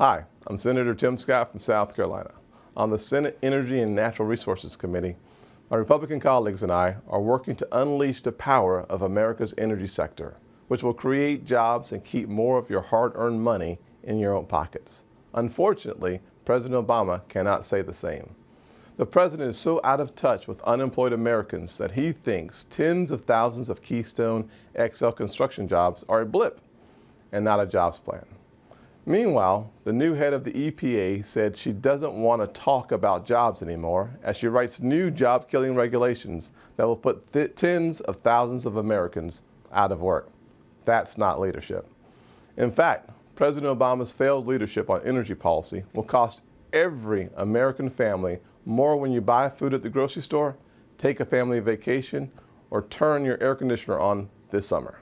Hi, I'm Senator Tim Scott from South Carolina. On the Senate Energy and Natural Resources Committee, my Republican colleagues and I are working to unleash the power of America's energy sector, which will create jobs and keep more of your hard-earned money in your own pockets. Unfortunately, President Obama cannot say the same. The president is so out of touch with unemployed Americans that he thinks tens of thousands of Keystone XL construction jobs are a blip and not a jobs plan. Meanwhile, the new head of the EPA said she doesn't want to talk about jobs anymore as she writes new job-killing regulations that will put tens of thousands of Americans out of work. That's not leadership. In fact, President Obama's failed leadership on energy policy will cost every American family more when you buy food at the grocery store, take a family vacation, or turn your air conditioner on this summer.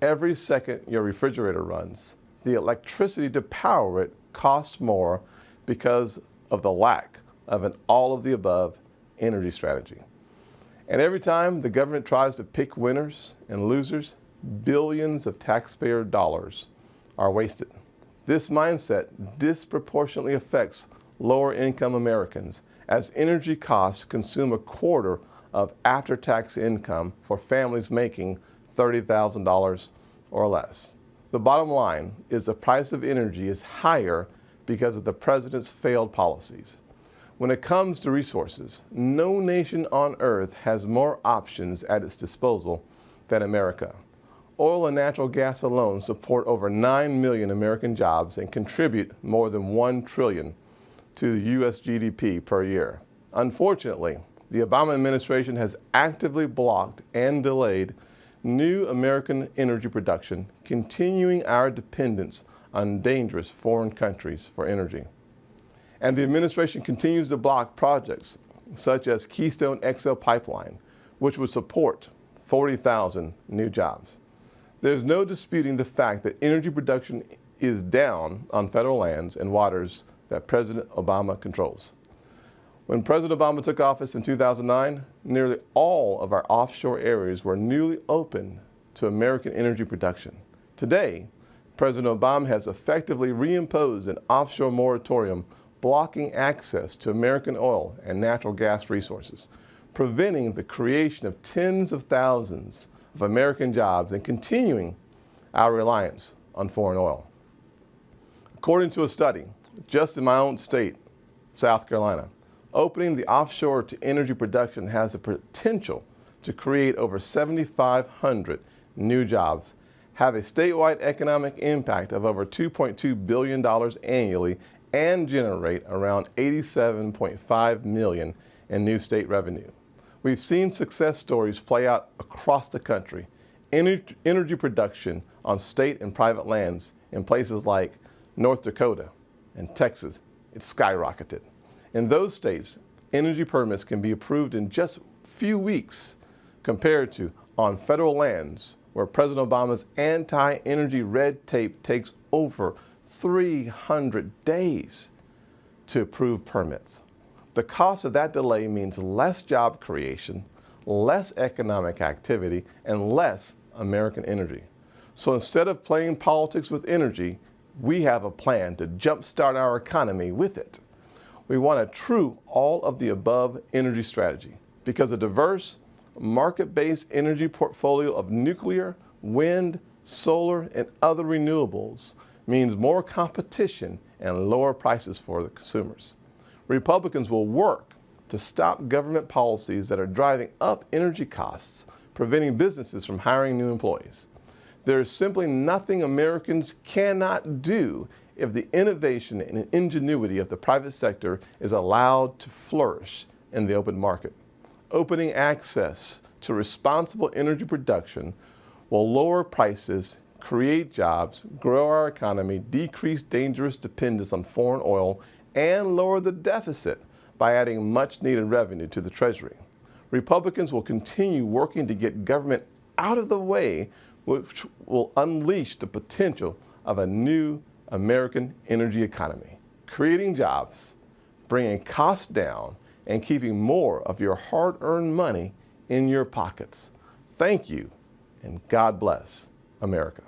Every second your refrigerator runs, the electricity to power it costs more because of the lack of an all-of-the-above energy strategy. And every time the government tries to pick winners and losers, billions of taxpayer dollars are wasted. This mindset disproportionately affects lower-income Americans as energy costs consume a quarter of after-tax income for families making $30,000 or less. The bottom line is the price of energy is higher because of the president's failed policies. When it comes to resources, no nation on earth has more options at its disposal than America. Oil and natural gas alone support over 9 million American jobs and contribute more than $1 trillion to the U.S. GDP per year. Unfortunately, the Obama administration has actively blocked and delayed new American energy production, continuing our dependence on dangerous foreign countries for energy. And the administration continues to block projects such as Keystone XL pipeline, which would support 40,000 new jobs. There's no disputing the fact that energy production is down on federal lands and waters that President Obama controls. When President Obama took office in 2009, nearly all of our offshore areas were newly open to American energy production. Today, President Obama has effectively reimposed an offshore moratorium blocking access to American oil and natural gas resources, preventing the creation of tens of thousands of American jobs and continuing our reliance on foreign oil. According to a study, just in my own state, South Carolina, opening the offshore to energy production has the potential to create over 7,500 new jobs, have a statewide economic impact of over $2.2 billion annually, and generate around $87.5 million in new state revenue. We've seen success stories play out across the country. Energy production on state and private lands in places like North Dakota and Texas, it's skyrocketed. In those states, energy permits can be approved in just a few weeks compared to on federal lands where President Obama's anti-energy red tape takes over 300 days to approve permits. The cost of that delay means less job creation, less economic activity, and less American energy. So instead of playing politics with energy, we have a plan to jumpstart our economy with it. We want a true all-of-the-above energy strategy because a diverse, market-based energy portfolio of nuclear, wind, solar, and other renewables means more competition and lower prices for the consumers. Republicans will work to stop government policies that are driving up energy costs, preventing businesses from hiring new employees. There is simply nothing Americans cannot do if the innovation and ingenuity of the private sector is allowed to flourish in the open market. Opening access to responsible energy production will lower prices, create jobs, grow our economy, decrease dangerous dependence on foreign oil, and lower the deficit by adding much-needed revenue to the Treasury. Republicans will continue working to get government out of the way, which will unleash the potential of a new American energy economy, creating jobs, bringing costs down, and keeping more of your hard-earned money in your pockets. Thank you, and God bless America.